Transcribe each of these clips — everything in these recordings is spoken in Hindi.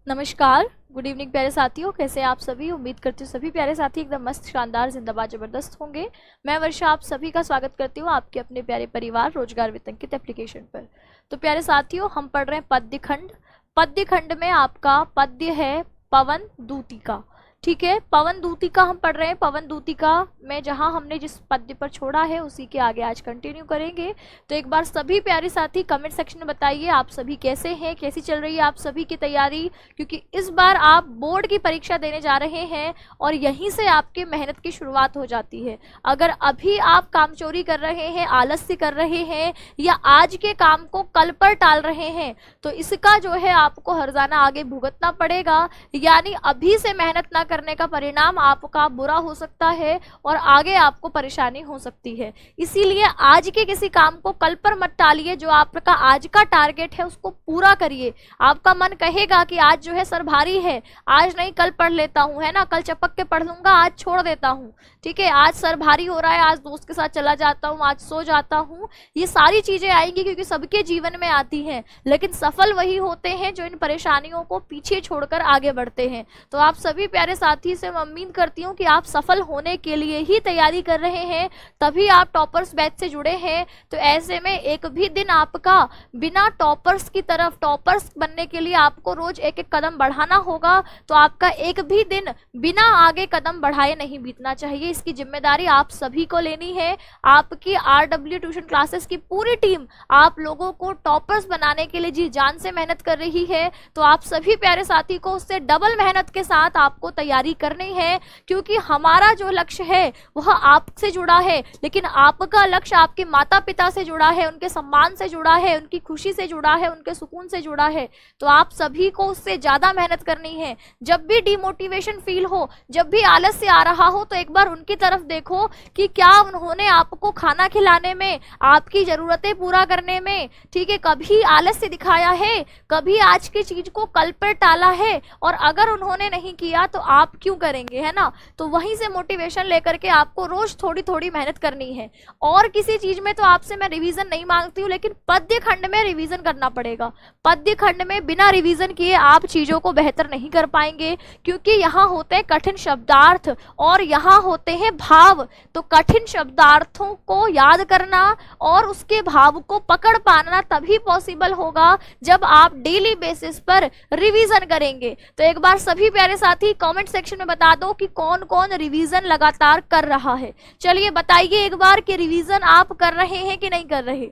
नमस्कार, गुड इवनिंग प्यारे साथियों। कैसे हैं आप सभी? उम्मीद करती हूँ सभी प्यारे साथी एकदम मस्त, शानदार, जिंदाबाद, जबरदस्त होंगे। मैं वर्षा आप सभी का स्वागत करती हूँ आपके अपने प्यारे परिवार रोजगार वित्त अंकित एप्लीकेशन पर। तो प्यारे साथियों, हम पढ़ रहे हैं पद्य खंड। पद्य खंड में आपका पद्य है पवन दूतिका। ठीक है, पवन दूतिका हम पढ़ रहे हैं। पवन दूतिका में जहां हमने जिस पद्य पर छोड़ा है उसी के आगे आज कंटिन्यू करेंगे। तो एक बार सभी प्यारे साथी कमेंट सेक्शन में बताइए आप सभी कैसे हैं, कैसी चल रही है आप सभी की तैयारी, क्योंकि इस बार आप बोर्ड की परीक्षा देने जा रहे हैं और यहीं से आपके मेहनत की शुरुआत हो जाती है। अगर अभी आप कामचोरी कर रहे हैं, आलस्य कर रहे हैं या आज के काम को कल पर टाल रहे हैं तो इसका जो है आपको हर्जाना आगे भुगतना पड़ेगा। यानी अभी से मेहनत ना करने का परिणाम आपका बुरा हो सकता है और आगे आपको परेशानी हो सकती है। इसीलिए आज के किसी काम को कल पर मत टालिए। जो आपका आज का टारगेट है उसको पूरा करिए। आपका मन कहेगा कि आज जो है सर भारी है, आज नहीं कल पढ़ लेता हूँ, है ना, कल चपक के पढ़ लूंगा, आज छोड़ देता हूँ। ठीक है, आज सर भारी हो रहा है, आज दोस्त के साथ चला जाता हूँ, आज सो जाता हूँ। ये सारी चीजें आएंगी क्योंकि सबके जीवन में आती हैं, लेकिन सफल वही होते हैं जो इन परेशानियों को पीछे छोड़कर आगे बढ़ते हैं। तो आप सभी प्यारे साथी से मैं उम्मीद करती हूँ कि आप सफल होने के लिए ही तैयारी कर रहे हैं, तभी आप टॉपर्स बैच से जुड़े हैं। तो ऐसे में एक भी दिन आपका बिना टॉपर्स की तरफ, टॉपर्स बनने के लिए आपको रोज एक एक कदम बढ़ाना होगा। तो आपका एक भी दिन बिना आगे कदम बढ़ाए नहीं बीतना चाहिए। इसकी जिम्मेदारी आप सभी को लेनी है। आपकी RW ट्यूशन क्लासेस की पूरी टीम आप लोगों को टॉपर्स बनाने के लिए जी जान से मेहनत कर रही है। तो आप सभी प्यारे साथी को उससे डबल मेहनत के साथ आपको तैयारी करनी है, क्योंकि हमारा जो लक्ष्य है वह आपसे जुड़ा है, लेकिन आपका लक्ष्य आपके माता पिता से जुड़ा है, उनके सम्मान से जुड़ा है, उनकी खुशी से जुड़ा है, उनके सुकून से जुड़ा है। तो आप सभी को उससे ज्यादा मेहनत करनी है। जब भी डिमोटिवेशन फील हो, जब भी आलस्य आ रहा हो, तो एक बार उनकी तरफ देखो कि क्या उन्होंने आपको खाना खिलाने में, आपकी जरूरतें पूरा करने में, ठीक है, कभी आलस्य दिखाया है, कभी आज की चीज को कल पर टाला है। और अगर उन्होंने नहीं किया तो आप क्यों करेंगे, है ना। तो वहीं से मोटिवेशन लेकर के आपको रोज थोड़ी थोड़ी मेहनत करनी है। और किसी चीज में तो आपसे मैं रिवीजन नहीं मांगती हूँ, लेकिन पद्य खंड में रिवीजन करना पड़ेगा। पद्य खंड में बिना रिवीजन किए आप चीजों को बेहतर नहीं कर पाएंगे, क्योंकि यहाँ होते हैं कठिन शब्दार्थ और यहाँ होते हैं भाव। तो कठिन शब्दार्थों को याद करना और उसके भाव को पकड़ पाना तभी पॉसिबल होगा जब आप डेली बेसिस पर रिवीजन करेंगे। तो एक बार सभी प्यारे साथी कमेंट सेक्शन में बता दो कि कौन कौन रिवीजन लगातार कर रहा है। चलिए बताइए एक बार कि रिवीजन आप कर रहे हैं कि नहीं कर रहे।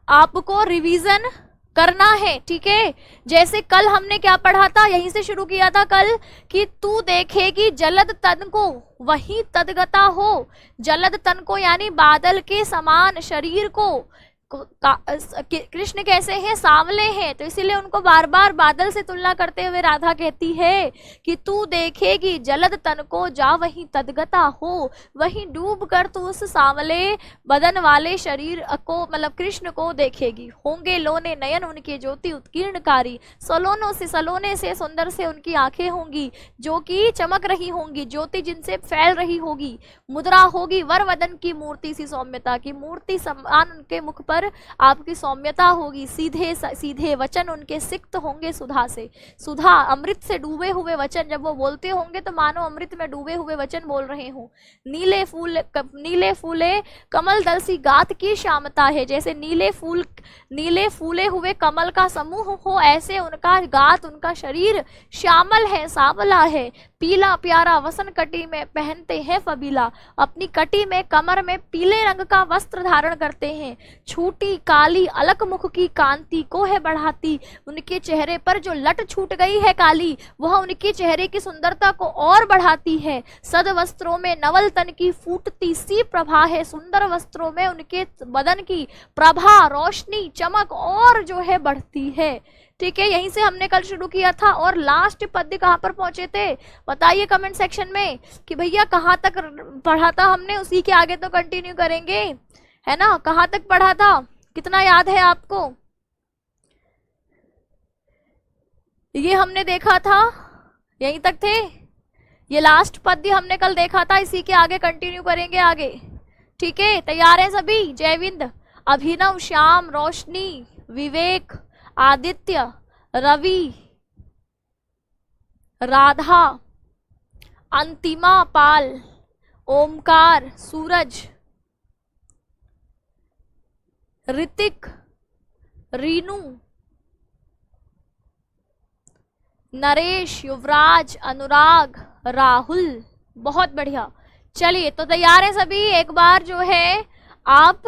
आपको रिवीजन करना है, ठीक है। जैसे कल हमने क्या पढ़ा था, यहीं से शुरू किया था कल कि तू देखेगी जलद तन को वही तदगता हो। जलद तन को यानी बादल के समान शरीर को। कृष्ण कैसे हैं, सांवले हैं, तो इसीलिए उनको बार बार बादल से तुलना करते हुए राधा कहती है कि तू देखेगी जलद तन को जा वहीं तदगता हो। वहीं डूब कर तू उस सांवले बदन वाले शरीर को, मतलब कृष्ण को देखेगी। होंगे लोने नयन उनके ज्योति उत्कीर्णकारी, सलोनों से, सलोने से सुंदर से उनकी आंखें होंगी जो कि चमक रही होंगी, ज्योति जिनसे फैल रही होगी। मुद्रा होगी वर वदन की मूर्ति सी सौम्यता की, मूर्ति समान उनके मुख पर आपकी सौम्यता होगी। सीधे सीधे वचन उनके सिक्त होंगे सुधा से। सुधा अमृत से डूबे हुए वचन जब वो बोलते होंगे तो मानो अमृत में डूबे हुए वचन बोल रहे हों। नीले फूले कमल दल सी गात की श्यामता है। जैसे नीले फूले हुए कमल का समूह हो, ऐसे उनका गात, उनका शरीर श्यामल है, सांवला है। पीला प्यारा वसन कटी में पहनते हैं फबीला, अपनी कटी में, कमर में पीले रंग का वस्त्र धारण करते हैं। छूटी काली अलक मुख की कांति को है बढ़ाती। उनके चेहरे पर जो लट छूट गई है काली, वह उनके चेहरे की सुंदरता को और बढ़ाती है। सद वस्त्रों में नवल तन की फूटती सी प्रभा है। सुंदर वस्त्रों में उनके बदन की प्रभा, रोशनी, चमक और जो है बढ़ती है। ठीक है, यहीं से हमने कल शुरू किया था और लास्ट पद्य कहाँ पर पहुंचे थे बताइए कमेंट सेक्शन में कि भैया कहाँ तक पढ़ा था हमने। उसी के आगे तो कंटिन्यू करेंगे, है ना। कहाँ तक पढ़ा था, कितना याद है आपको? ये हमने देखा था, यहीं तक थे। ये लास्ट पद्य हमने कल देखा था, इसी के आगे कंटिन्यू करेंगे आगे। ठीक है, तैयार हैं सभी? जयविंद, अभिनव, श्याम, रोशनी, विवेक, आदित्य, रवि, राधा, अंतिमा, पाल, ओमकार, सूरज, ऋतिक, रीनू, नरेश, युवराज, अनुराग, राहुल। बहुत बढ़िया। चलिए, तो तैयार है सभी? एक बार जो है आप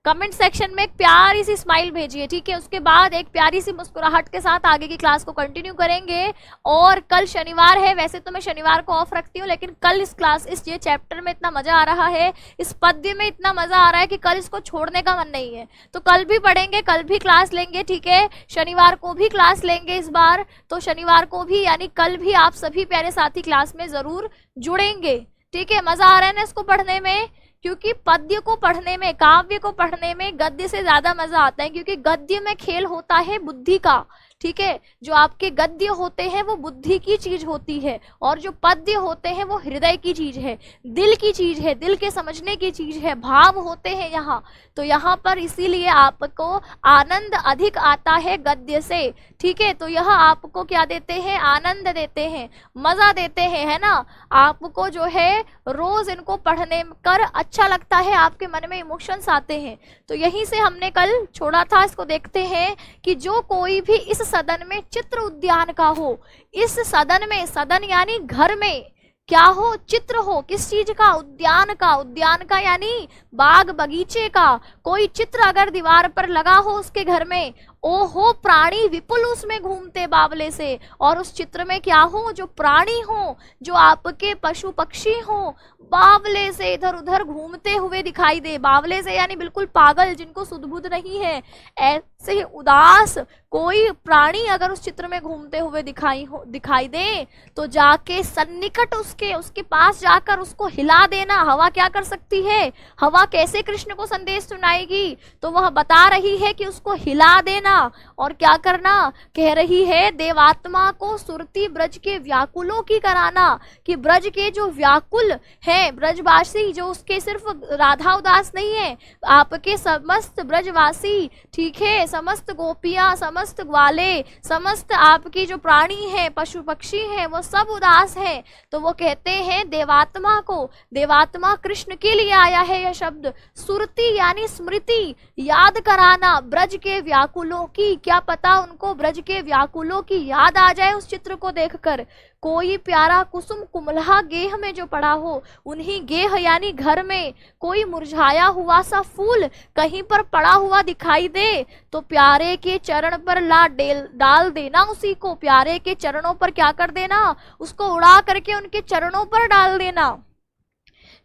कमेंट सेक्शन में एक प्यारी सी स्माइल भेजिए, ठीक है? उसके बाद एक प्यारी सी मुस्कुराहट के साथ आगे की क्लास को कंटिन्यू करेंगे। और कल शनिवार है, वैसे तो मैं शनिवार को ऑफ रखती हूँ, लेकिन कल इस क्लास ये चैप्टर में इतना मजा आ रहा है, इस पद्य में इतना मजा आ रहा है कि कल इसको छोड़ने का मन नहीं है। तो कल भी पढ़ेंगे, कल भी क्लास लेंगे, ठीक है? शनिवार को भी क्लास लेंगे इस बार, तो शनिवार को भी यानी कल भी आप सभी प्यारे साथी क्लास में जरूर जुड़ेंगे, ठीक है? मजा आ रहा है ना इसको पढ़ने में? क्योंकि पद्य को पढ़ने में, काव्य को पढ़ने में गद्य से ज्यादा मजा आता है, क्योंकि गद्य में खेल होता है बुद्धि का, ठीक है? जो आपके गद्य होते हैं वो बुद्धि की चीज होती है, और जो पद्य होते हैं वो हृदय की चीज है, दिल की चीज है, दिल के समझने की चीज है, भाव होते हैं यहाँ। तो यहाँ पर इसीलिए आपको आनंद अधिक आता है गद्य से, ठीक है? तो यह आपको क्या देते हैं? आनंद देते हैं, मजा देते हैं, है ना? आपको जो है रोज इनको पढ़ने कर अच्छा लगता है, आपके मन में इमोशंस आते हैं। तो यहीं से हमने कल छोड़ा था, इसको देखते हैं कि जो कोई भी इस सदन में चित्र उद्यान का हो, इस सदन में, सदन यानी घर में क्या हो? चित्र हो। किस चीज का? उद्यान का। उद्यान का यानी बाग बगीचे का। कोई चित्र अगर दीवार पर लगा हो उसके घर में, ओहो प्राणी विपुल उसमें घूमते बावले से, और उस चित्र में क्या हो? जो प्राणी हो, जो आपके पशु पक्षी हो, बावले से इधर उधर घूमते हुए दिखाई दे। बावले से यानी बिल्कुल पागल, जिनको सुध बुध नहीं है, ऐसे उदास कोई प्राणी अगर उस चित्र में घूमते हुए दिखाई दे, तो जाके सन्निकट उसके पास जाकर उसको हिला देना। हवा क्या कर सकती है? हवा कैसे कृष्ण को संदेश सुनाएगी? तो वह बता रही है कि उसको हिला देना। और क्या करना? कह रही है देवात्मा को सुरती ब्रज के व्याकुलों की कराना, कि ब्रज के जो व्याकुल हैं, ब्रजवासी, जो उसके सिर्फ राधा उदास नहीं है, आपके समस्त ब्रजवासी, ठीक है? समस्त गोपियां, समस्त ग्वाले, समस्त आपकी जो प्राणी हैं, पशु पक्षी हैं, वो सब उदास हैं। तो वो कहते हैं देवात्मा को, देवात्मा कृष्ण के लिए आया है यह शब्द। सुरती यानी स्मृति, याद कराना ब्रज के व्याकुलों की। क्या पता उनको ब्रज के व्याकुलों की याद आ जाए उस चित्र को देखकर। कोई प्यारा कुसुम कुमलहा गेह में जो पड़ा हो, उन्हीं गेह यानी घर में कोई मुरझाया हुआ सा फूल कहीं पर पड़ा हुआ दिखाई दे, तो प्यारे के चरण पर डाल देना उसी को। प्यारे के चरणों पर क्या कर देना? उसको उड़ा करके उनके चरणों पर डाल देना।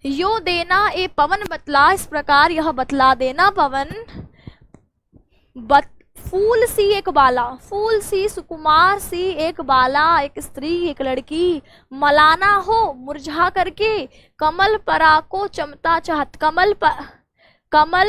यो देना ए पवन बतला, इस प्रकार यह बतला देना पवन। फूल सी एक बाला, फूल सी सुकुमार सी एक बाला, एक स्त्री, एक लड़की मलाना हो मुरझा करके, कमल परा को चमता चाहत, कमल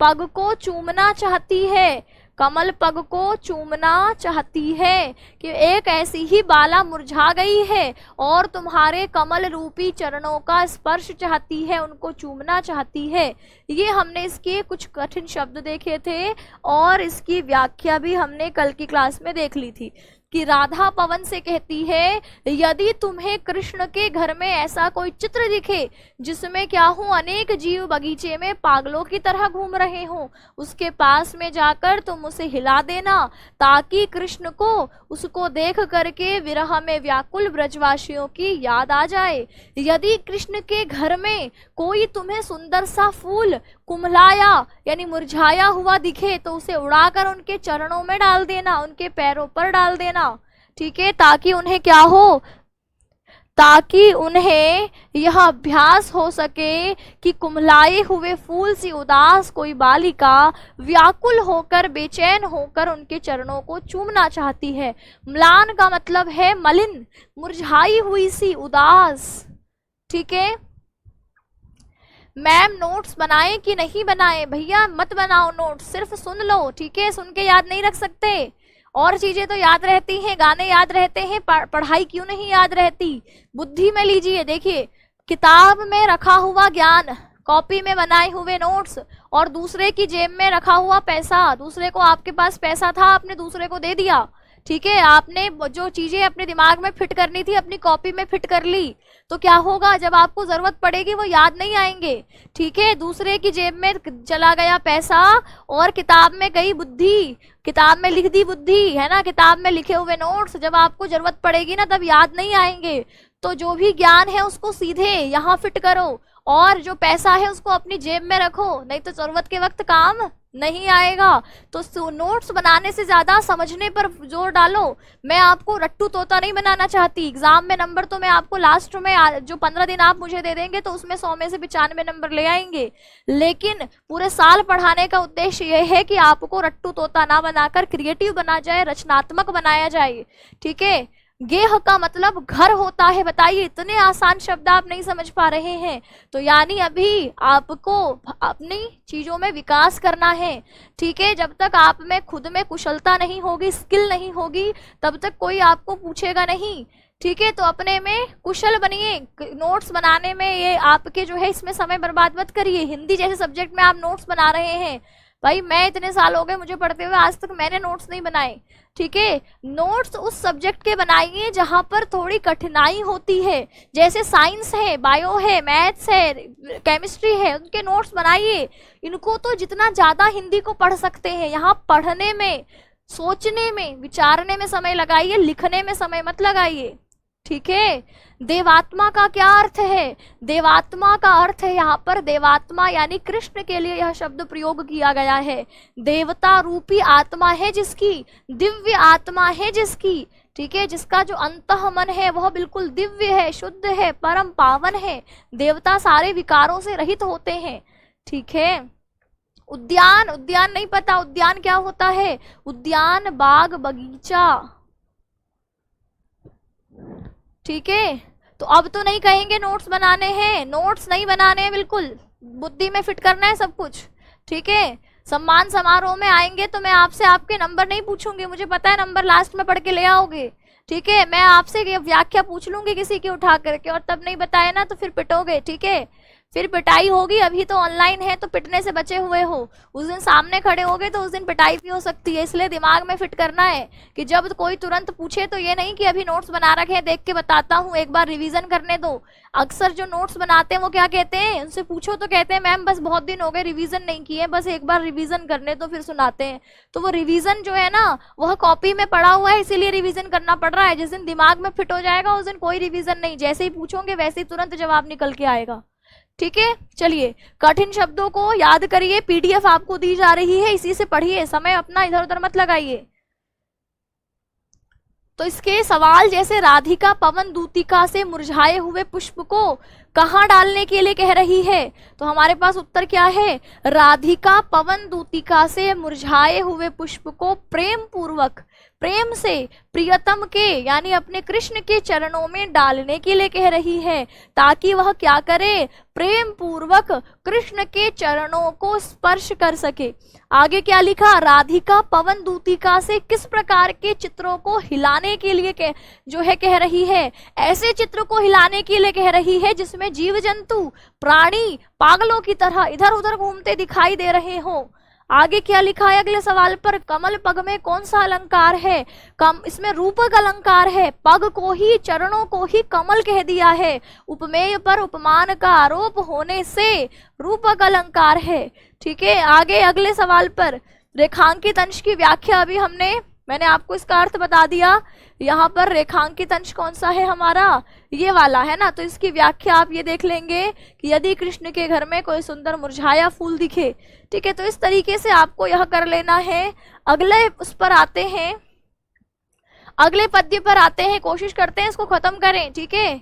पग को चूमना चाहती है, कमल पग को चूमना चाहती है, कि एक ऐसी ही बाला मुरझा गई है और तुम्हारे कमल रूपी चरणों का स्पर्श चाहती है, उनको चूमना चाहती है। ये हमने इसके कुछ कठिन शब्द देखे थे और इसकी व्याख्या भी हमने कल की क्लास में देख ली थी, कि राधा पवन से कहती है यदि तुम्हें कृष्ण के घर में ऐसा कोई चित्र दिखे जिसमें क्या हो, अनेक जीव बगीचे में पागलों की तरह घूम रहे हो, उसके पास में जाकर तुम उसे हिला देना, ताकि कृष्ण को उसको देख करके विरह में व्याकुल ब्रजवासियों की याद आ जाए। यदि कृष्ण के घर में कोई तुम्हें सुंदर सा फूल कुमलाया यानी मुरझाया हुआ दिखे, तो उसे उड़ाकर उनके चरणों में डाल देना, उनके पैरों पर डाल देना, ठीक है? ताकि उन्हें क्या हो? ताकि उन्हें यह अभ्यास हो सके कि कुमलाए हुए फूल सी उदास कोई बालिका व्याकुल होकर, बेचैन होकर उनके चरणों को चूमना चाहती है। म्लान का मतलब है मलिन, मुरझाई हुई सी, उदास, ठीक है? मैम नोट्स बनाएं कि नहीं बनाएं? भैया मत बनाओ नोट्स, सिर्फ सुन लो, ठीक है? सुन के याद नहीं रख सकते, और चीजें तो याद रहती हैं, गाने याद रहते हैं, पढ़ाई क्यों नहीं याद रहती? बुद्धि में लीजिए। देखिए, किताब में रखा हुआ ज्ञान, कॉपी में बनाए हुए नोट्स और दूसरे की जेब में रखा हुआ पैसा, दूसरे को, आपके पास पैसा था, आपने दूसरे को दे दिया, ठीक है, आपने जो चीजें अपने दिमाग में फिट करनी थी अपनी कॉपी में फिट कर ली, तो क्या होगा, जब आपको जरूरत पड़ेगी वो याद नहीं आएंगे, ठीक है। दूसरे की जेब में चला गया पैसा और किताब में गई बुद्धि, किताब में लिख दी बुद्धि, है ना, किताब में लिखे हुए नोट्स, जब आपको जरूरत पड़ेगी ना तब याद नहीं आएंगे। तो जो भी ज्ञान है उसको सीधे यहाँ फिट करो, और जो पैसा है उसको अपनी जेब में रखो, नहीं तो जरूरत के वक्त काम नहीं आएगा। तो नोट्स बनाने से ज्यादा समझने पर जोर डालो। मैं आपको रट्टू तोता नहीं बनाना चाहती। एग्जाम में नंबर तो मैं आपको लास्ट में जो 15 दिन आप मुझे दे देंगे तो उसमें 100 में से 95 नंबर ले आएंगे, लेकिन पूरे साल पढ़ाने का उद्देश्य यह है कि आपको रट्टू तोता ना बनाकर क्रिएटिव बना जाए, रचनात्मक बनाया जाए, ठीक है। गेह का मतलब घर होता है, बताइए, इतने आसान शब्द आप नहीं समझ पा रहे हैं। तो यानी अभी आपको अपनी चीजों में विकास करना है, ठीक है। जब तक आप में खुद में कुशलता नहीं होगी, स्किल नहीं होगी, तब तक कोई आपको पूछेगा नहीं, ठीक है। तो अपने में कुशल बनिए, नोट्स बनाने में ये आपके जो है इसमें समय बर्बाद मत करिए। हिंदी जैसे सब्जेक्ट में आप नोट्स बना रहे हैं, भाई मैं इतने साल हो गए मुझे पढ़ते हुए, आज तक मैंने नोट्स नहीं बनाए, ठीक है। नोट्स उस सब्जेक्ट के बनाइए जहां पर थोड़ी कठिनाई होती है, जैसे साइंस है, बायो है, मैथ्स है, केमिस्ट्री है, उनके नोट्स बनाइए। इनको तो जितना ज्यादा हिंदी को पढ़ सकते हैं, यहाँ पढ़ने में, सोचने में, विचारने में समय लगाइए, लिखने में समय मत लगाइए, ठीक है। देवात्मा का क्या अर्थ है? देवात्मा का अर्थ है यहाँ पर, देवात्मा यानी कृष्ण के लिए यह शब्द प्रयोग किया गया है। देवता रूपी आत्मा है जिसकी, दिव्य आत्मा है जिसकी, ठीक है, जिसका जो अंतः मन है वह बिल्कुल दिव्य है, शुद्ध है, परम पावन है। देवता सारे विकारों से रहित होते हैं, ठीक है। उद्यान, उद्यान नहीं पता उद्यान क्या होता है? उद्यान बाग बगीचा, ठीक है। तो अब तो नहीं कहेंगे नोट्स बनाने हैं, नोट्स नहीं बनाने हैं, बिल्कुल बुद्धि में फिट करना है सब कुछ, ठीक है। सम्मान समारोह में आएंगे तो मैं आपसे आपके नंबर नहीं पूछूंगी, मुझे पता है नंबर लास्ट में पढ़ के ले आओगे, ठीक है। मैं आपसे ये व्याख्या पूछ लूंगी किसी की उठा करके, और तब नहीं बताया ना तो फिर पिटोगे, ठीक है, फिर पिटाई होगी। अभी तो ऑनलाइन है तो पिटने से बचे हुए हो, उस दिन सामने खड़े होगे तो उस दिन पिटाई भी हो सकती है। इसलिए दिमाग में फिट करना है कि जब कोई तुरंत पूछे तो ये नहीं कि अभी नोट्स बना रखे हैं, देख के बताता हूँ, एक बार रिवीजन करने दो। अक्सर जो नोट्स बनाते हैं वो क्या कहते हैं, उनसे पूछो तो कहते हैं मैम बस बहुत दिन हो गए रिवीजन नहीं किए, बस एक बार रिवीजन करने तो फिर सुनाते हैं। तो वो रिवीजन जो है ना वह कॉपी में पढ़ा हुआ है, इसीलिए रिवीजन करना पड़ रहा है। जिस दिन दिमाग में फिट हो जाएगा उस दिन कोई रिवीजन नहीं, जैसे ही पूछोगे वैसे ही तुरंत जवाब निकल के आएगा, ठीक है। चलिए, कठिन शब्दों को याद करिए, पीडीएफ आपको दी जा रही है, इसी से पढ़िए, समय अपना इधर उधर मत लगाइए। तो इसके सवाल जैसे राधिका पवन दूतिका से मुरझाए हुए पुष्प को कहाँ डालने के लिए कह रही है, तो हमारे पास उत्तर क्या है, राधिका पवन दूतिका से मुरझाए हुए पुष्प को प्रेम पूर्वक, प्रेम से प्रियतम के यानी अपने कृष्ण के चरणों में डालने के लिए कह रही है, ताकि वह क्या करे, प्रेम पूर्वक कृष्ण के चरणों को स्पर्श कर सके। आगे क्या लिखा, राधिका पवन दूतिका से किस प्रकार के चित्रों को हिलाने के लिए कह रही है, ऐसे चित्र को हिलाने के लिए कह रही है जिसमें जीव जंतु प्राणी पागलों की तरह इधर उधर घूमते दिखाई दे रहे हो। आगे क्या लिखा है अगले सवाल पर, कमल पग में कौन सा अलंकार है, इसमें रूपक अलंकार है, पग को ही, चरणों को ही कमल कह दिया है, उपमेय पर उपमान का आरोप होने से रूपक अलंकार है, ठीक है। आगे अगले सवाल पर रेखांकित अंश की व्याख्या अभी मैंने आपको इसका अर्थ बता दिया। यहाँ पर रेखांकित अंश कौन सा है हमारा, ये वाला है ना, तो इसकी व्याख्या आप ये देख लेंगे कि यदि कृष्ण के घर में कोई सुंदर मुरझाया फूल दिखे, ठीक है, तो इस तरीके से आपको यह कर लेना है। अगले उस पर आते हैं, अगले पद्य पर आते हैं, कोशिश करते हैं इसको खत्म करें, ठीक है।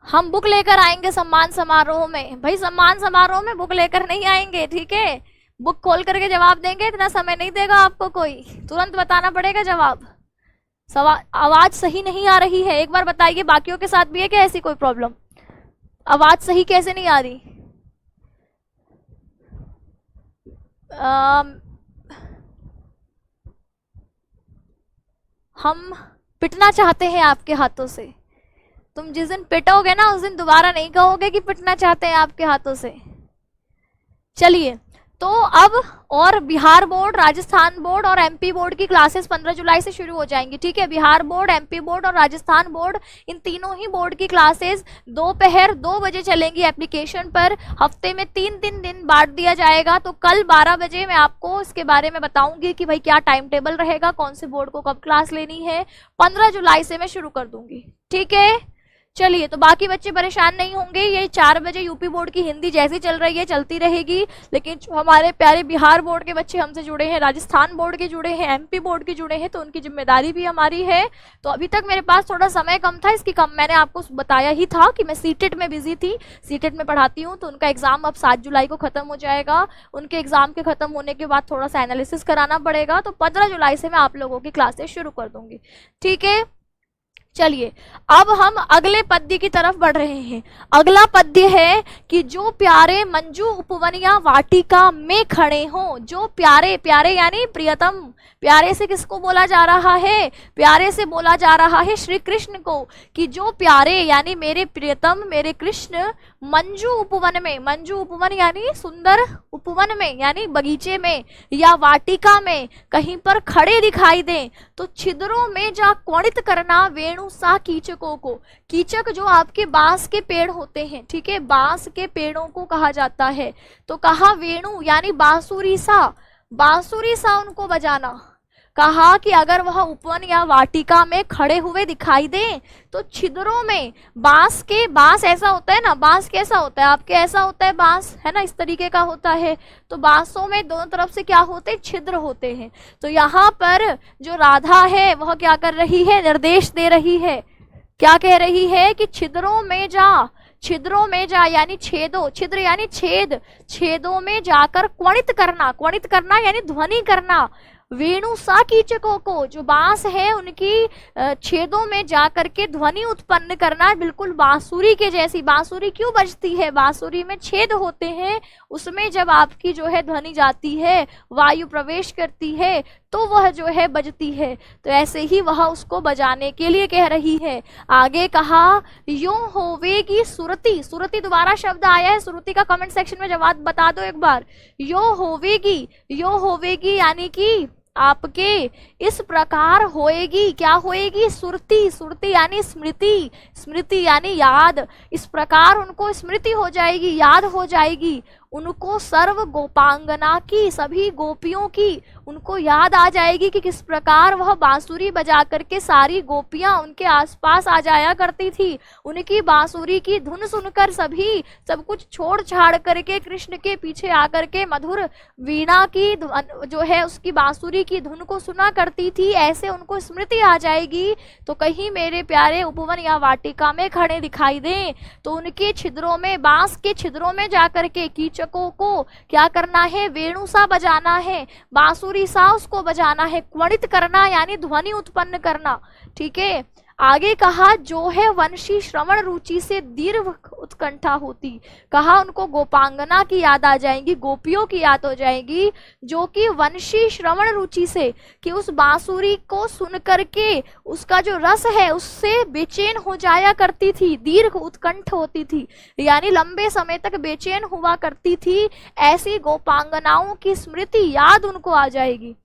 हम बुक लेकर आएंगे सम्मान समारोह में, भाई सम्मान समारोह में बुक लेकर नहीं आएंगे, ठीक है, बुक खोल करके जवाब देंगे, इतना समय नहीं देगा आपको कोई, तुरंत बताना पड़ेगा जवाब। आवाज सही नहीं आ रही है, एक बार बताइए, बाकियों के साथ भी है क्या ऐसी कोई प्रॉब्लम, आवाज सही कैसे नहीं आ रही? हम पिटना चाहते हैं आपके हाथों से, तुम जिस दिन पिटोगे ना उस दिन दोबारा नहीं कहोगे कि पिटना चाहते हैं आपके हाथों से। चलिए, तो अब और बिहार बोर्ड, राजस्थान बोर्ड और एमपी बोर्ड की क्लासेस 15 जुलाई से शुरू हो जाएंगी। ठीक है, बिहार बोर्ड, एमपी बोर्ड और राजस्थान बोर्ड, इन तीनों ही बोर्ड की क्लासेस दोपहर 2 बजे चलेंगी एप्लीकेशन पर। हफ्ते में 3-3 दिन बांट दिया जाएगा। तो कल 12 बजे मैं आपको इसके बारे में बताऊंगी कि भाई क्या टाइम टेबल रहेगा, कौन से बोर्ड को कब क्लास लेनी है। 15 जुलाई से मैं शुरू कर दूंगी। ठीक है, चलिए, तो बाकी बच्चे परेशान नहीं होंगे। ये 4 बजे यूपी बोर्ड की हिंदी जैसी चल रही है चलती रहेगी, लेकिन जो हमारे प्यारे बिहार बोर्ड के बच्चे हमसे जुड़े हैं, राजस्थान बोर्ड के जुड़े हैं, एमपी बोर्ड के जुड़े हैं, तो उनकी जिम्मेदारी भी हमारी है। तो अभी तक मेरे पास थोड़ा समय कम था, इसकी कम मैंने आपको बताया ही था कि मैं सीटेट में बिजी थी, सीटेट में पढ़ाती हूँ। तो उनका एग्जाम अब 7 जुलाई को खत्म हो जाएगा। उनके एग्जाम के खत्म होने के बाद थोड़ा सा एनालिसिस कराना पड़ेगा। तो 15 जुलाई से मैं आप लोगों की क्लासेस शुरू कर दूंगी। ठीक है, चलिए, अब हम अगले पद्य की तरफ बढ़ रहे हैं। अगला पद्य है कि जो प्यारे मंजू उपवनिया वाटिका में खड़े हों। जो प्यारे, प्यारे यानी प्रियतम, प्यारे से किसको बोला जा रहा है? प्यारे से बोला जा रहा है श्री कृष्ण को, कि जो प्यारे यानी मेरे प्रियतम, मेरे कृष्ण, मंजू उपवन में, मंजू उपवन यानी सुंदर उपवन में यानी बगीचे में या वाटिका में कहीं पर खड़े दिखाई दें, तो छिद्रों में जा क्वणित करना वेणु सा कीचकों को। कीचक जो आपके बांस के पेड़ होते हैं, ठीक है, बांस के पेड़ों को कहा जाता है। तो कहा वेणु यानी बांसुरी सा, बांसुरी सा उनको बजाना। कहा कि अगर वह उपवन या वाटिका में खड़े हुए दिखाई दें तो छिद्रों में, बांस के, बांस ऐसा होता है ना, बांस कैसा होता है आपके, ऐसा होता है बांस, है ना, इस तरीके का होता है। तो बांसों में दोनों तरफ से क्या होते हैं? छिद्र होते हैं। तो यहाँ पर जो राधा है वह क्या कर रही है? निर्देश दे रही है। क्या कह रही है? कि छिद्रों में जा, छिद्रों में जा यानी छेदों, छिद्र यानी छेद, छेदों में जाकर क्वणित करना, क्वणित करना यानी ध्वनि करना वेणु सा कीचकों को, जो बांस है उनकी छेदों में जाकर के ध्वनि उत्पन्न करना, बिल्कुल बांसुरी के जैसी। बांसुरी क्यों बजती है? बांसुरी में छेद होते हैं, उसमें जब आपकी जो है ध्वनि जाती है, वायु प्रवेश करती है, तो वह जो है बजती है। तो ऐसे ही वह उसको बजाने के लिए कह रही है। आगे कहा यूं होवेगी सुरति, सुरति दोबारा शब्द आया है, सुरति का कमेंट सेक्शन में जवाब बता दो एक बार। यो होवेगी, यो होवेगी यानी कि आपके इस प्रकार होएगी, क्या होएगी? सुरति, सुरति यानी स्मृति, स्मृति यानी याद। इस प्रकार उनको स्मृति हो जाएगी, याद हो जाएगी उनको सर्व गोपांगना की, सभी गोपियों की उनको याद आ जाएगी कि किस प्रकार वह बांसुरी बजा करके सारी गोपियां उनके आसपास आ जाया करती थी। उनकी बांसुरी की धुन सुनकर सभी सब कुछ छोड़ छाड़ करके कृष्ण के पीछे आकर के मधुर वीणा की जो है उसकी बांसुरी की धुन को सुना करती थी। ऐसे उनको स्मृति आ जाएगी। तो कहीं मेरे प्यारे उपवन या वाटिका में खड़े दिखाई दें तो उनके छिद्रों में, बांस के छिद्रों में जाकर के कीचकों को क्या करना है? वेणु सा बजाना है, बांसुरी सा उसको बजाना है, क्वणित करना यानी ध्वनि उत्पन्न करना। ठीक है, आगे कहा जो है वंशी श्रवण रुचि से दीर्घ उत्कंठा होती। कहा उनको गोपांगना की याद आ जाएगी, गोपियों की याद हो जाएगी, जो कि वंशी श्रवण रुचि से, कि उस बांसुरी को सुन करके उसका जो रस है उससे बेचैन हो जाया करती थी, दीर्घ उत्कंठ होती थी यानी लंबे समय तक बेचैन हुआ करती थी। ऐसी गोपांगनाओं की स्मृति, याद उनको आ जाएगी।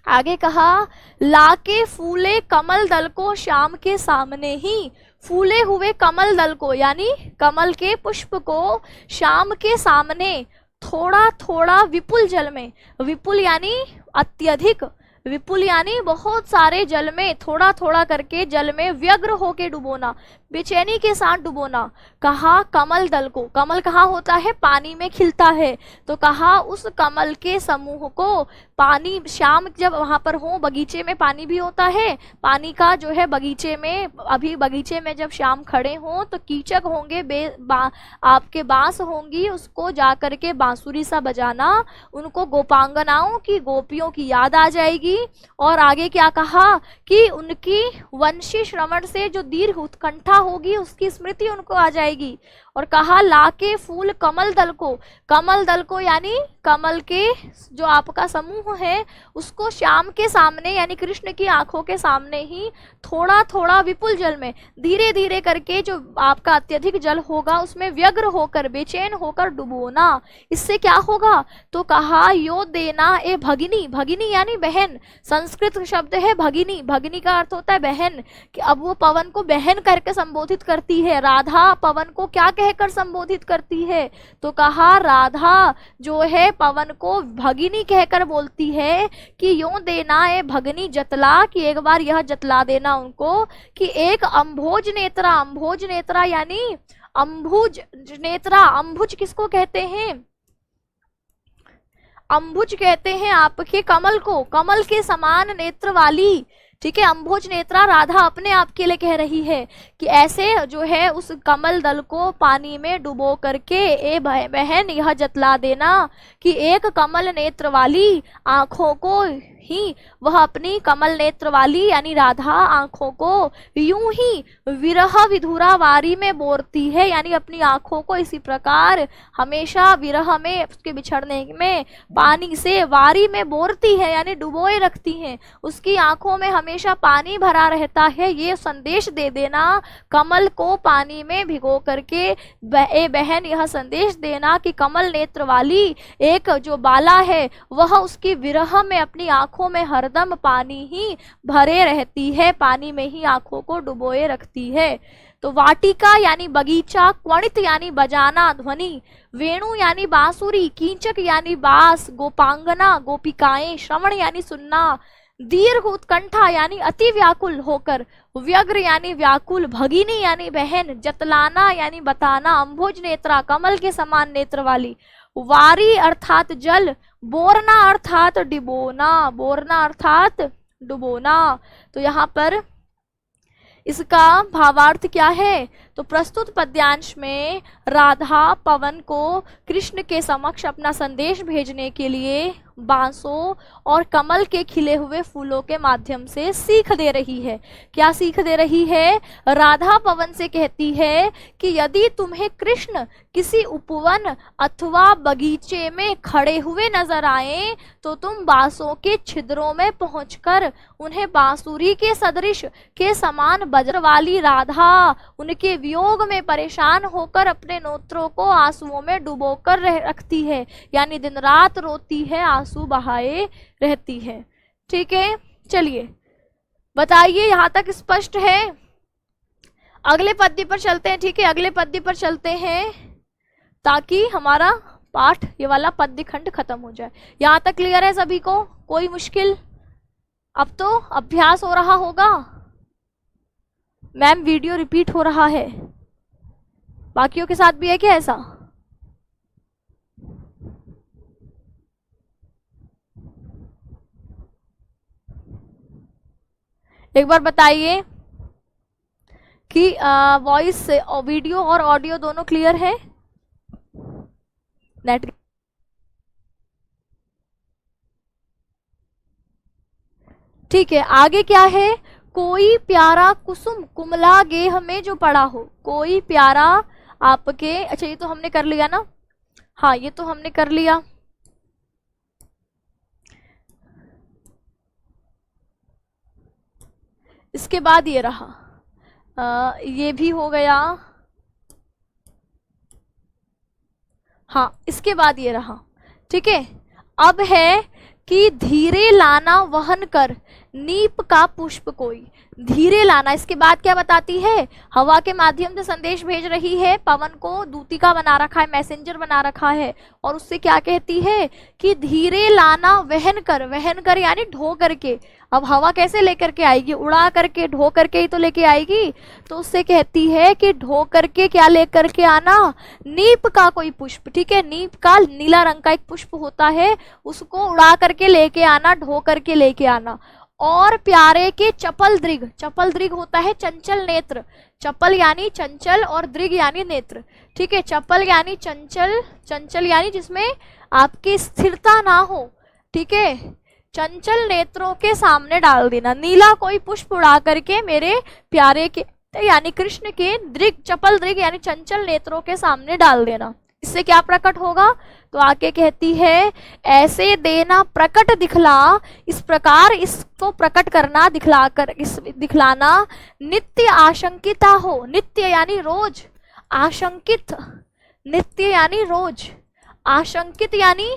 आगे कहा लाके फूले कमल दल को श्याम के सामने ही, फूले हुए कमल दल को यानी कमल के पुष्प को श्याम के सामने थोड़ा थोड़ा विपुल जल में, विपुल यानी अत्यधिक, विपुल यानी बहुत सारे जल में, थोड़ा थोड़ा करके जल में व्यग्र होके डुबोना, बेचैनी के साथ डुबोना। कहा कमल दल को, कमल कहाँ होता है? पानी में खिलता है। तो कहा उस कमल के समूह को पानी, शाम जब वहां पर हो, बगीचे में पानी भी होता है, पानी का जो है बगीचे में, अभी बगीचे में जब शाम खड़े हों तो कीचक होंगे, आपके बांस होंगी, उसको जा करके बांसुरी सा बजाना, उनको गोपांगनाओं की, गोपियों की याद आ जाएगी। दी और आगे क्या कहा कि उनकी वंशी श्रवण से जो दीर्घ उत्कंठा होगी उसकी स्मृति उनको आ जाएगी। और कहा लाके फूल कमल दल को यानी कमल के जो आपका समूह है उसको श्याम के सामने यानी कृष्ण की आंखों के सामने ही थोड़ा थोड़ा विपुल जल में धीरे धीरे करके जो आपका अत्यधिक जल होगा उसमें व्यग्र होकर बेचैन होकर डुबोना। इससे क्या होगा तो कहा यो देना ए भगिनी, भगिनी यानी बहन, संस्कृत शब्द है भगिनी, भगिनी का अर्थ होता है बहन, कि अब वो पवन को बहन करके संबोधित करती है। राधा पवन को क्या कहकर संबोधित करती है तो कहा राधा जो है पवन को भगिनी कहकर बोलती है कि यूं देना है भगनी जतला, कि एक बार यह जतला देना उनको कि एक अम्भोज नेत्रा, अम्भोज नेत्रा यानी अम्भुज नेत्रा, अम्भुज किसको कहते हैं, अम्भुज कहते हैं आपके कमल को, कमल के समान नेत्र वाली, ठीक है। अम्भोज नेत्रा राधा अपने आप के लिए कह रही है कि ऐसे जो है उस कमल दल को पानी में डुबो करके ए बहन यह जतला देना कि एक कमल नेत्र वाली आंखों को ही वह अपनी कमल नेत्र वाली यानी राधा आंखों को यूं ही विरह विधुरा वारी में बोरती है, यानी अपनी आंखों को इसी प्रकार हमेशा विरह में उसके बिछड़ने में पानी से वारी में बोरती है यानी डुबोए रखती हैं, उसकी आंखों में हमेशा पानी भरा रहता है। ये संदेश दे देना कमल को पानी में भिगो करके ए बहन यह संदेश देना कि कमल नेत्र वाली एक जो बाला है वह उसकी विरह में अपनी आंखों में हरदम पानी ही भरे रहती है, पानी में ही आंखों को डुबोए रखती है। तो वाटिका यानी बगीचा, क्वणित यानी बजाना ध्वनि, वेणु यानी बांसुरी, कीचक यानी बास, गोपांगना गोपिकाएं, श्रवण यानी सुनना, दीर्घ उत्कंठा यानी अति व्याकुल होकर, व्यग्र यानी व्याकुल, भगिनी यानी बहन, जतलाना यानी बताना, अम्भुज नेत्रा कमल के समान नेत्र वाली, वारी अर्थात जल, बोरना अर्थात डिबोना, बोरना अर्थात डुबोना। तो यहाँ पर इसका भावार्थ क्या है तो प्रस्तुत पद्यांश में राधा पवन को कृष्ण के समक्ष अपना संदेश भेजने के लिए बांसों और कमल के खिले हुए फूलों के माध्यम से सीख दे रही है। क्या सीख दे रही है? राधा पवन से कहती है कि यदि तुम्हें कृष्ण किसी उपवन अथवा बगीचे में खड़े हुए नजर आए तो तुम बांसों के छिद्रों में पहुंचकर उन्हें बांसुरी के सदृश के समान बज्र वाली राधा उनके वियोग में परेशान होकर अपने नेत्रों को आंसुओं में डुबोकर रखती है, यानी दिन रात रोती है, आंसू बहाए रहती है। ठीक है, चलिए बताइए यहाँ तक स्पष्ट है? अगले पद्य पर चलते हैं। ठीक है, अगले पद्य पर चलते हैं ताकि हमारा पाठ ये वाला पद्य खंड खत्म हो जाए। यहाँ तक क्लियर है सभी को? कोई मुश्किल? अब तो अभ्यास हो रहा होगा। मैम वीडियो रिपीट हो रहा है, बाकियों के साथ भी है क्या ऐसा? एक बार बताइए कि वॉइस से वीडियो और ऑडियो दोनों क्लियर है? नेट ठीक है। आगे क्या है? कोई प्यारा कुसुम कुमला गेह में जो पड़ा हो। कोई प्यारा आपके, अच्छा ये तो हमने कर लिया ना, हाँ ये तो हमने कर लिया। इसके बाद ये रहा, ये भी हो गया, हाँ इसके बाद ये रहा। ठीक है, अब है कि धीरे लाना वहन कर नीप का पुष्प कोई। धीरे लाना, इसके बाद क्या बताती है? हवा के माध्यम से संदेश भेज रही है, पवन को दूतिका बना रखा है, मैसेंजर बना रखा है, और उससे क्या कहती है कि धीरे लाना वहन कर यानी ढो करके। अब हवा कैसे लेकर के आएगी? उड़ा करके, ढो करके ही तो लेके आएगी। तो उससे कहती है कि ढो करके क्या लेकर के आना? नीप का कोई पुष्प। ठीक है, नीप का नीला रंग का एक पुष्प होता है, उसको उड़ा करके लेके आना, ढो करके लेके आना। और प्यारे के चपल दृग, चपल दृग होता है चंचल नेत्र, चपल यानी चंचल और दृग यानी नेत्र। ठीक है, चपल यानी चंचल, चंचल यानी जिसमें आपकी स्थिरता ना हो। ठीक है, चंचल नेत्रों के सामने डाल देना। नीला कोई पुष्प उड़ा करके मेरे प्यारे के यानी कृष्ण के दृग चपल दृग यानी चंचल नेत्रों के सामने डाल देना। इससे क्या प्रकट होगा? तो आगे कहती है ऐसे देना प्रकट दिखला, इस प्रकार इसको प्रकट करना, दिखलाकर इस दिखलाना नित्य आशंकिता हो। नित्य यानी रोज, आशंकित नित्य यानी रोज, आशंकित यानी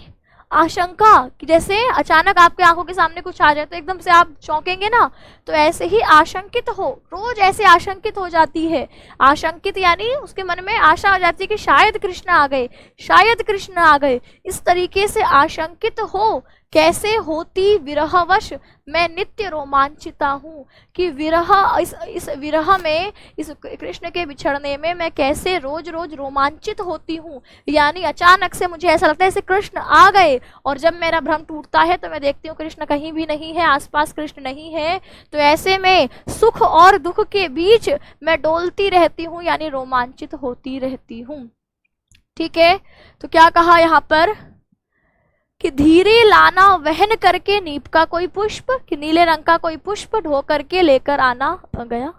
आशंका कि जैसे अचानक आपके आंखों के सामने कुछ आ जाए तो एकदम से आप चौंकेंगे ना, तो ऐसे ही आशंकित हो, रोज ऐसे आशंकित हो जाती है। आशंकित यानी उसके मन में आशा हो जाती है कि शायद कृष्ण आ गए, शायद कृष्ण आ गए, इस तरीके से आशंकित हो। कैसे होती विरहवश मैं नित्य रोमांचिता हूँ, कि विरह इस विरह में, इस कृष्ण के बिछड़ने में मैं कैसे रोज रोज रोमांचित होती हूँ। यानी अचानक से मुझे ऐसा लगता है जैसे कृष्ण आ गए, और जब मेरा भ्रम टूटता है तो मैं देखती हूँ कृष्ण कहीं भी नहीं है, आसपास कृष्ण नहीं है, तो ऐसे में सुख और दुख के बीच मैं डोलती रहती हूँ, यानी रोमांचित होती रहती हूँ। ठीक है, तो क्या कहा यहाँ पर कि धीरे लाना वहन करके नीप का कोई पुष्प, कि नीले रंग का कोई पुष्प ढो करके लेकर आना गया।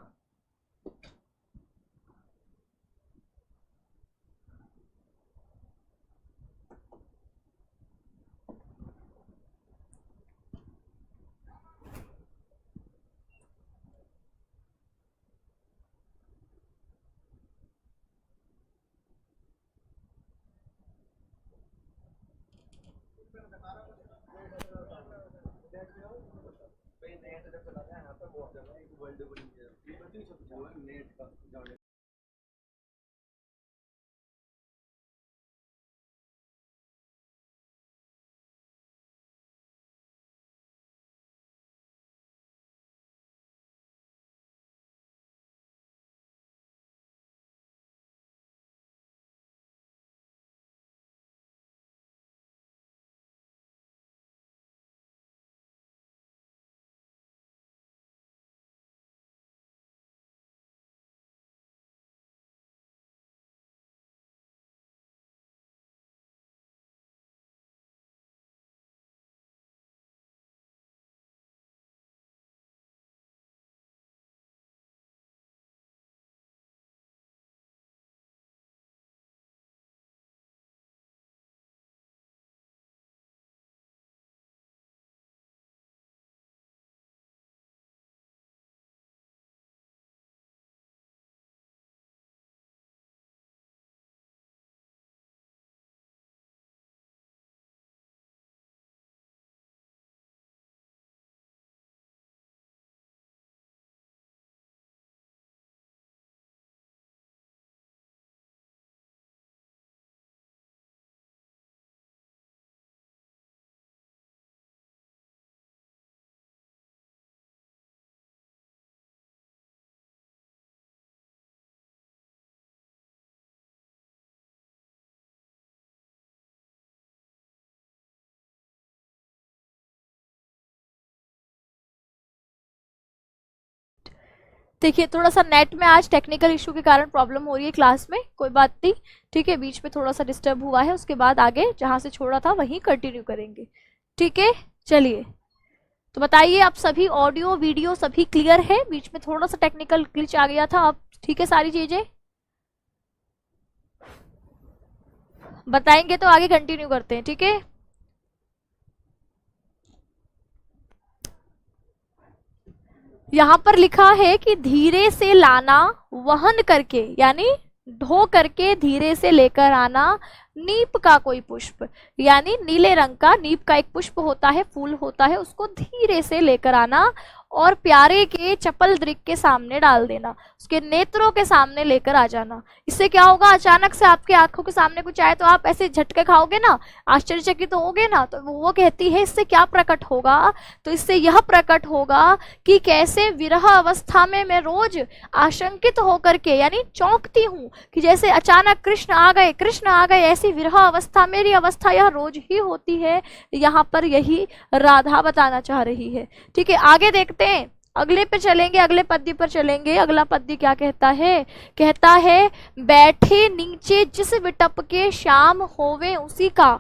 देखिए थोड़ा सा नेट में आज टेक्निकल इशू के कारण प्रॉब्लम हो रही है क्लास में, कोई बात नहीं, ठीक है, बीच में थोड़ा सा डिस्टर्ब हुआ है, उसके बाद आगे जहाँ से छोड़ा था वहीं कंटिन्यू करेंगे। ठीक है, चलिए, तो बताइए आप सभी, ऑडियो वीडियो सभी क्लियर है? बीच में थोड़ा सा टेक्निकल ग्लिच आ गया था, अब ठीक है सारी चीजें? बताएंगे तो आगे कंटिन्यू करते हैं, ठीक है। यहाँ पर लिखा है कि धीरे से लाना वहन करके, यानी ढो करके धीरे से लेकर आना नीप का कोई पुष्प, यानी नीले रंग का नीप का एक पुष्प होता है, फूल होता है, उसको धीरे से लेकर आना और प्यारे के चपल दृग के सामने डाल देना, उसके नेत्रों के सामने लेकर आ जाना। इससे क्या होगा, अचानक से आपके आंखों के सामने कुछ आए तो आप ऐसे झटके खाओगे ना, आश्चर्यचकित होगे ना, तो वो कहती है इससे क्या प्रकट होगा, तो इससे यह प्रकट होगा कि कैसे विरह अवस्था में मैं रोज आशंकित होकर के, यानी चौंकती हूँ कि जैसे अचानक कृष्ण आ गए, कृष्ण आ गए, ऐसी विरह अवस्था, मेरी अवस्था यह रोज ही होती है। यहाँ पर यही राधा बताना चाह रही है। ठीक है, आगे देखते हैं, अगले पे चलेंगे, अगले पद्य पर चलेंगे। अगला पद्य क्या कहता है? कहता है बैठे नीचे जिस विटप के श्याम होवे उसी का,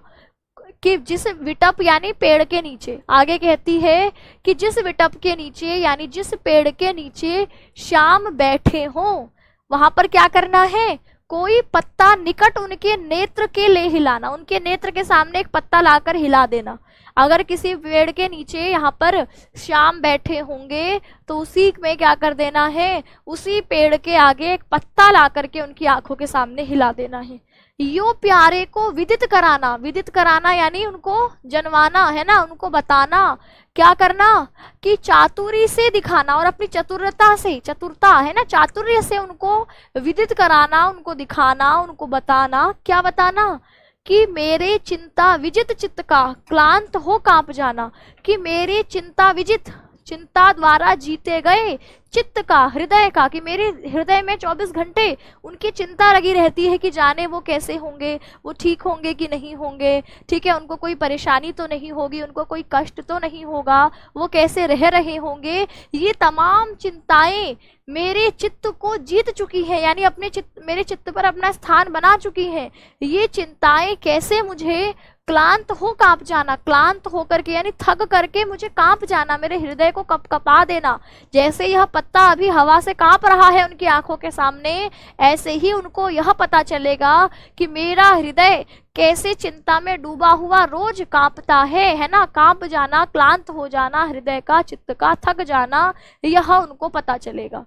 कि जिस विटप यानी पेड़ के नीचे, आगे कहती है कि जिस विटप के नीचे यानी जिस पेड़ के नीचे श्याम बैठे हों, वहां पर क्या करना है, कोई पत्ता निकट उनके नेत्र के ले हिलाना, उनके नेत्र के सामने एक पत्ता लाकर हिला देना। अगर किसी पेड़ के नीचे यहाँ पर श्याम बैठे होंगे तो उसी में क्या कर देना है, उसी पेड़ के आगे एक पत्ता ला करके उनकी आंखों के सामने हिला देना है। यो प्यारे को विदित कराना, विदित कराना यानी उनको जनवाना है ना, उनको बताना, क्या करना कि चातुरी से दिखाना और अपनी चतुरता से, चतुरता है ना, चातुर्य से उनको विदित कराना, उनको दिखाना, उनको बताना, क्या बताना कि मेरे चिंता विजित चित्त का क्लांत हो कांप जाना, कि मेरे चिंता विजित, चिंता द्वारा जीते गए चित्त का, हृदय का, कि मेरे हृदय में 24 घंटे उनकी चिंता लगी रहती है कि जाने वो कैसे होंगे, वो ठीक होंगे कि नहीं होंगे, ठीक है, उनको कोई परेशानी तो नहीं होगी, उनको कोई कष्ट तो नहीं होगा, वो कैसे रह रहे होंगे। ये तमाम चिंताएं मेरे चित्त को जीत चुकी है, यानी अपने चित्त, मेरे चित्त पर अपना स्थान बना चुकी हैं। ये चिंताएं कैसे मुझे क्लांत हो कांप जाना, क्लांत होकर के यानी थक करके मुझे कांप जाना, मेरे हृदय को कपकपा देना। जैसे यह पत्ता अभी हवा से कांप रहा है उनकी आंखों के सामने, ऐसे ही उनको यह पता चलेगा कि मेरा हृदय कैसे चिंता में डूबा हुआ रोज कांपता है ना, कांप जाना, क्लांत हो जाना, हृदय का, चित्त का थक जाना, यह उनको पता चलेगा।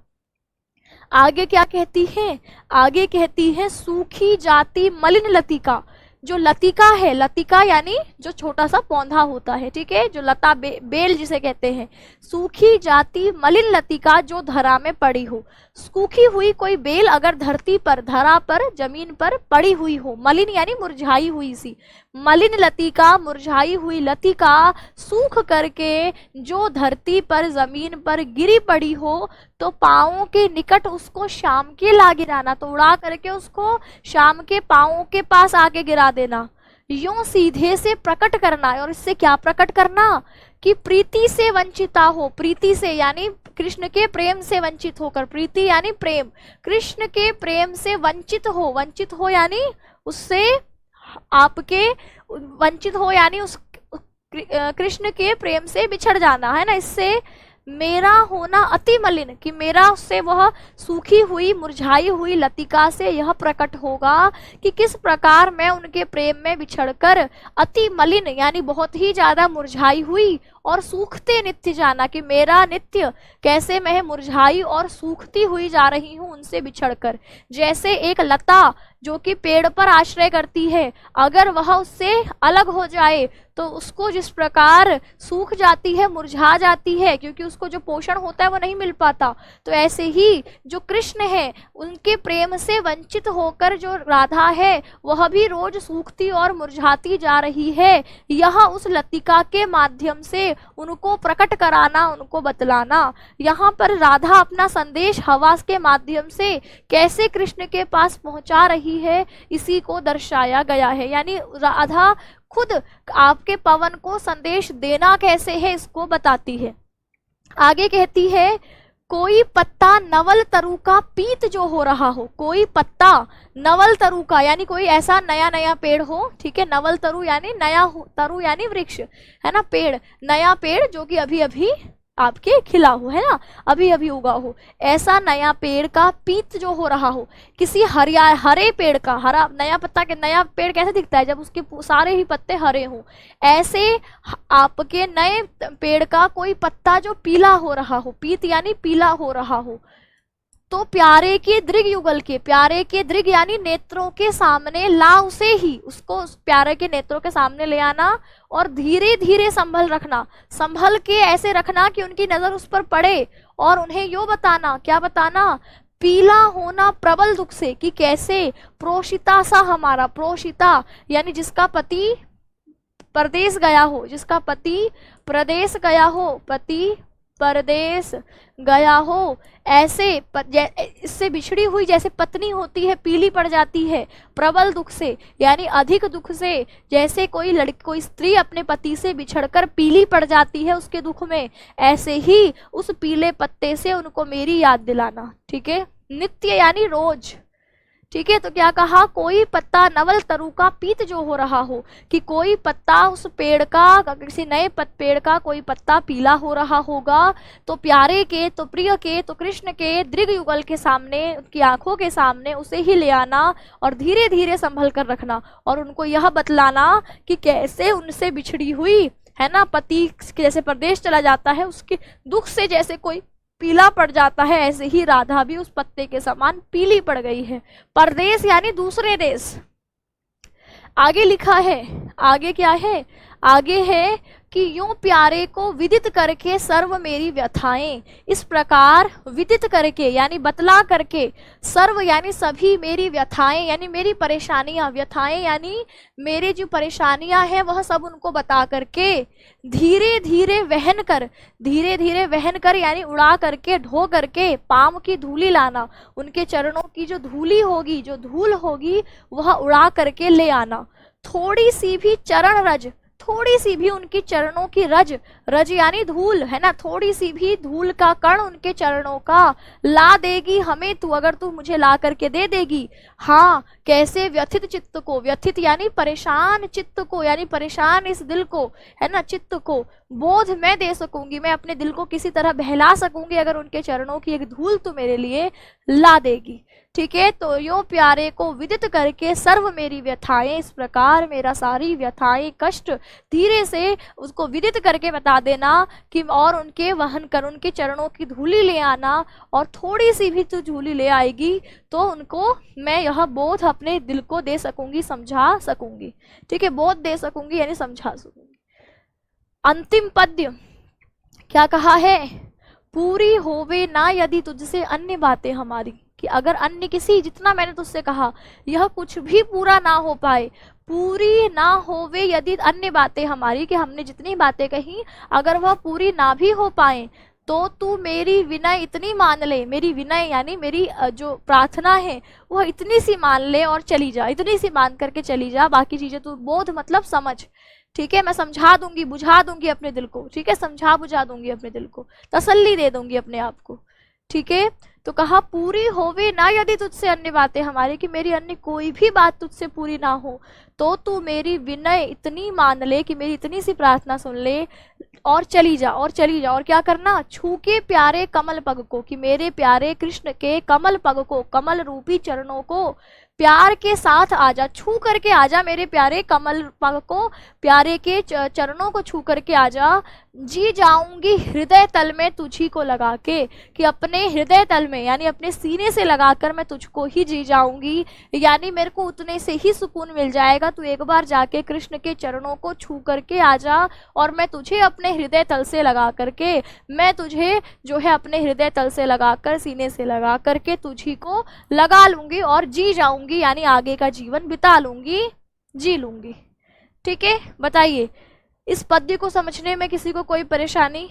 आगे क्या कहती है, आगे कहती है सूखी जाति मलिन लतिका, जो लतिका है, लतिका यानी जो छोटा सा पौधा होता है, ठीक है, जो लता बेल जिसे कहते हैं, सूखी जाति मलिन लतिका जो धरा में पड़ी हो। सूखी हुई कोई बेल अगर धरती पर, धरा पर, जमीन पर पड़ी हुई हो, मलिन यानी मुरझाई हुई सी, मलिन लतिका, मुरझाई हुई लतिका सूख करके जो धरती पर, जमीन पर गिरी पड़ी हो, तो पाँवों के निकट उसको शाम के ला गिराना, तो उड़ा करके उसको शाम के पाँवों के पास आके गिरा देना। यूं सीधे से प्रकट करना, और इससे क्या प्रकट करना कि प्रीति से वंचिता हो, प्रीति से यानी कृष्ण के प्रेम से वंचित होकर, प्रीति यानी प्रेम, कृष्ण के प्रेम से वंचित हो, वंचित हो यानी उससे आपके वंचित हो यानी उस कृष्ण के प्रेम से बिछड़ जाना है ना। इससे मेरा होना अति मलिन, कि मेरा उससे वह सूखी हुई मुरझाई हुई लतिका से यह प्रकट होगा कि किस प्रकार मैं उनके प्रेम में बिछड़कर अति मलिन यानी बहुत ही ज्यादा मुरझाई हुई और सूखते नित्य जाना, कि मेरा नित्य कैसे मैं मुरझाई और सूखती हुई जा रही हूँ उनसे बिछड़कर। जैसे एक लता जो कि पेड़ पर आश्रय करती है, अगर वह उससे अलग हो जाए तो उसको जिस प्रकार सूख जाती है, मुरझा जाती है, क्योंकि उसको जो पोषण होता है वो नहीं मिल पाता, तो ऐसे ही जो कृष्ण है उनके प्रेम से वंचित होकर जो राधा है वह भी रोज सूखती और मुरझाती जा रही है। यह उस लतिका के माध्यम से उनको प्रकट कराना, उनको बतलाना। यहाँ पर राधा अपना संदेश हवा के माध्यम से कैसे कृष्ण के पास पहुंचा रही है, इसी को दर्शाया गया है। यानी राधा खुद आपके पवन को संदेश देना कैसे है इसको बताती है। आगे कहती है कोई पत्ता नवल तरु का पीत जो हो रहा हो, कोई पत्ता नवल तरु का यानी कोई ऐसा नया नया पेड़ हो, ठीक है, नवल तरु यानी नया, तरु यानी वृक्ष है ना, पेड़, नया पेड़ जो कि अभी अभी आपके खिला हो, है ना, अभी अभी उगा हो, ऐसा नया पेड़ का पीत जो हो रहा हो, किसी हरे पेड़ का, हरा नया पत्ता के, नया पेड़ कैसे दिखता है जब उसके सारे ही पत्ते हरे हों, ऐसे आपके नए पेड़ का कोई पत्ता जो पीला हो रहा हो, पीत यानी पीला हो रहा हो, तो प्यारे के दृग युगल के, प्यारे के दृग यानी नेत्रों के सामने ला उसे ही, उसको उस प्यारे के नेत्रों के सामने ले आना और धीरे धीरे संभल रखना, संभल के ऐसे रखना कि उनकी नजर उस पर पड़े और उन्हें यो बताना, क्या बताना, पीला होना प्रबल दुख से, कि कैसे प्रोषिता सा हमारा, प्रोषिता यानी जिसका पति परदेश गया हो, जिसका पति प्रदेश गया हो, पति परदेश गया हो, ऐसे इससे बिछड़ी हुई जैसे पत्नी होती है पीली पड़ जाती है, प्रबल दुख से यानी अधिक दुख से, जैसे कोई स्त्री अपने पति से बिछड़कर पीली पड़ जाती है उसके दुख में, ऐसे ही उस पीले पत्ते से उनको मेरी याद दिलाना, ठीक है। नित्य यानी रोज, ठीक है, तो क्या कहा, कोई पत्ता नवल तरु का पीत जो हो रहा हो, कि कोई पत्ता उस पेड़ का, किसी नए पेड़ का कोई पत्ता पीला हो रहा होगा, तो प्यारे के, तो प्रिय के, तो कृष्ण के दृग युगल के सामने, उनकी आंखों के सामने उसे ही ले आना और धीरे धीरे संभल कर रखना, और उनको यह बतलाना कि कैसे उनसे बिछड़ी हुई है ना, पति जैसे परदेश चला जाता है, उसके दुख से जैसे कोई पीला पड़ जाता है, ऐसे ही राधा भी उस पत्ते के समान पीली पड़ गई है। परदेश यानी दूसरे देश। आगे लिखा है, आगे क्या है, आगे है कि यूं प्यारे को विदित करके सर्व मेरी व्यथाएं, इस प्रकार विदित करके यानी बतला करके, सर्व यानी सभी, मेरी व्यथाएं यानी मेरी परेशानियां, व्यथाएं यानी मेरे जो परेशानियां हैं वह सब उनको बता करके, धीरे धीरे वहन कर, धीरे धीरे वहन कर यानी उड़ा करके, ढो करके, पाम की धूली लाना, उनके चरणों की जो धूली होगी, जो धूल होगी वह उड़ा करके ले आना। थोड़ी सी भी चरण रज, थोड़ी सी भी उनकी चरणों की रज, रज यानी धूल है ना, थोड़ी सी भी धूल का कण उनके चरणों का ला देगी हमें तू, अगर तू मुझे ला करके दे देगी। हाँ, कैसे व्यथित चित्त को, व्यथित यानी परेशान चित्त को, यानी परेशान इस दिल को है ना, चित्त को बोध मैं दे सकूंगी, मैं अपने दिल को किसी तरह बहला सकूंगी अगर उनके चरणों की एक धूल तू मेरे लिए ला देगी। ठीक है, तो यो प्यारे को विदित करके सर्व मेरी व्यथाएं, इस प्रकार मेरा सारी व्यथाएं, कष्ट धीरे से उसको विदित करके बता देना कि, और उनके वहन कर, उनके चरणों की धूली ले आना, और थोड़ी सी भी तू धूली ले आएगी तो उनको मैं यह बोध अपने दिल को दे सकूंगी, समझा सकूंगी। ठीक है, बोध दे सकूंगी यानी समझा सकूंगी। अंतिम पद्य क्या कहा है, पूरी होवे ना यदि तुझसे अन्य बातें हमारी, कि अगर अन्य किसी, जितना मैंने तुझसे कहा यह कुछ भी पूरा ना हो पाए, पूरी ना होवे यदि अन्य बातें हमारी, कि हमने जितनी बातें कही अगर वह पूरी ना भी हो पाए, तो तू मेरी विनय इतनी मान ले, मेरी विनय यानी मेरी जो प्रार्थना है वह इतनी सी मान ले और चली जा, इतनी सी मान करके चली जा, बाकी चीजें तू बोध मतलब समझ। ठीक है, मैं समझा दूंगी, बुझा दूंगी अपने दिल को। ठीक है, समझा बुझा दूंगी अपने दिल को, तसल्ली दे दूंगी अपने आप को। ठीक है, तो कहा पूरी होवे ना यदि तुझसे अन्य बातें हमारी, कि मेरी अन्य कोई भी बात तुझसे पूरी ना हो, तो तू मेरी विनय इतनी मान ले, कि मेरी इतनी सी प्रार्थना सुन ले और चली जा, और चली जा। और क्या करना, छू के प्यारे कमल पग को, कि मेरे प्यारे कृष्ण के कमल पग को, कमल रूपी चरणों को प्यार के साथ आजा, छू करके आजा, मेरे प्यारे कमल पग को, प्यारे के चरणों को छू करके आजा। जी जाऊंगी हृदय तल में तुझी को लगा के, कि अपने हृदय तल में यानी अपने सीने से लगाकर मैं तुझको ही जी जाऊंगी, यानी मेरे को उतने से ही सुकून मिल जाएगा। तू एक बार जाके कृष्ण के चरणों को छू करके आजा, और मैं तुझे अपने हृदय तल से लगा करके, मैं तुझे जो है अपने हृदय तल से लगाकर, सीने से लगा करके तुझी को लगा लूंगी और जी जाऊंगी, यानी आगे का जीवन बिता लूंगी, जी लूंगी। ठीक है, बताइए इस पद्य को समझने में किसी को कोई परेशानी?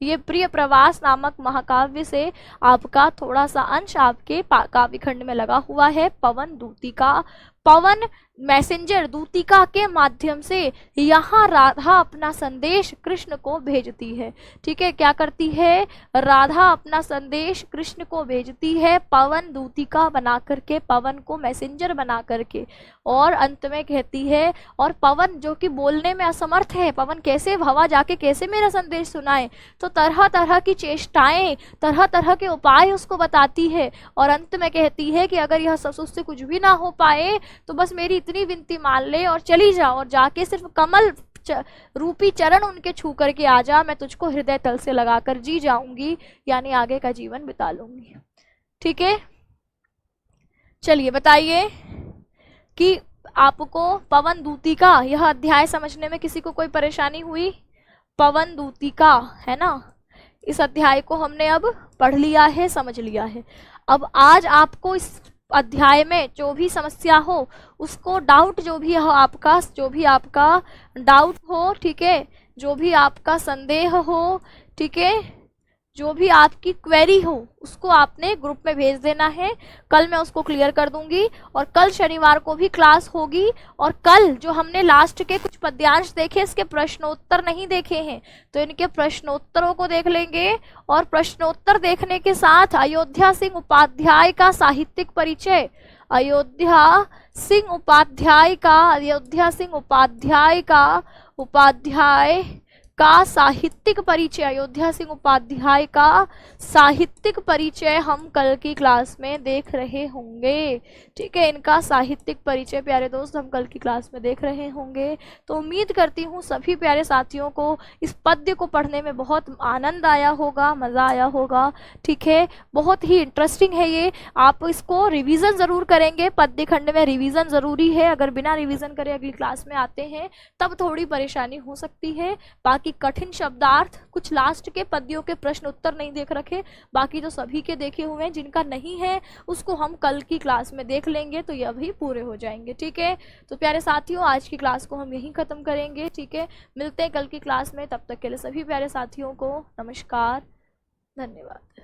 ये प्रिय प्रवास नामक महाकाव्य से आपका थोड़ा सा अंश आपके काव्य खंड में लगा हुआ है। पवन दूतिका, पवन मैसेंजर दूतिका के माध्यम से यहाँ राधा अपना संदेश कृष्ण को भेजती है। ठीक है, क्या करती है, राधा अपना संदेश कृष्ण को भेजती है पवन दूतिका बना करके, पवन को मैसेंजर बना करके, और अंत में कहती है, और पवन जो कि बोलने में असमर्थ है, पवन कैसे हवा जाके कैसे मेरा संदेश सुनाए, तो तरह तरह की चेष्टाएं, तरह तरह के उपाय उसको बताती है, और अंत में कहती है कि अगर यह सब उससे कुछ भी ना हो पाए तो बस मेरी इतनी विनती मान ले और चली जा, और जाके सिर्फ कमल रूपी चरण उनके छू करके आ जा, मैं तुझको हृदय तल से लगाकर जी जाऊंगी, यानी आगे का जीवन बिता लूंगी। ठीक है, चलिए बताइए कि आपको पवन दूतिका यह अध्याय समझने में किसी को कोई परेशानी हुई? पवन दूतिका है ना, इस अध्याय को हमने अब पढ़ लिया है, समझ लिया है। अब आज आपको इस अध्याय में जो भी समस्या हो, उसको डाउट जो भी हो आपका, जो भी आपका डाउट हो, ठीक है, जो भी आपका संदेह हो, ठीक है, जो भी आपकी क्वेरी हो, उसको आपने ग्रुप में भेज देना है। कल मैं उसको क्लियर कर दूंगी, और कल शनिवार को भी क्लास होगी। और कल जो हमने लास्ट के कुछ पद्यांश देखे, इसके प्रश्नोत्तर नहीं देखे हैं, तो इनके प्रश्नोत्तरों को देख लेंगे। और प्रश्नोत्तर देखने के साथ अयोध्या सिंह उपाध्याय का साहित्यिक परिचय, अयोध्या सिंह उपाध्याय का साहित्यिक परिचय, अयोध्या सिंह उपाध्याय का साहित्यिक परिचय हम कल की क्लास में देख रहे होंगे। ठीक है, इनका साहित्यिक परिचय प्यारे दोस्त हम कल की क्लास में देख रहे होंगे। तो उम्मीद करती हूँ सभी प्यारे साथियों को इस पद्य को पढ़ने में बहुत आनंद आया होगा, मज़ा आया होगा। ठीक है, बहुत ही इंटरेस्टिंग है ये। आप इसको रिवीजन ज़रूर करेंगे, पद्य खंड में रिवीजन ज़रूरी है। अगर बिना रिवीजन करे अगली क्लास में आते हैं तब थोड़ी परेशानी हो सकती है। बाकी कठिन शब्दार्थ, कुछ लास्ट के पद्यों के प्रश्न उत्तर नहीं देख रखे, बाकी जो सभी के देखे हुए हैं, जिनका नहीं है उसको हम कल की क्लास में देख लेंगे तो यह भी पूरे हो जाएंगे। ठीक है, तो प्यारे साथियों आज की क्लास को हम यहीं ख़त्म करेंगे। ठीक है, मिलते हैं कल की क्लास में, तब तक के लिए सभी प्यारे साथियों को नमस्कार, धन्यवाद।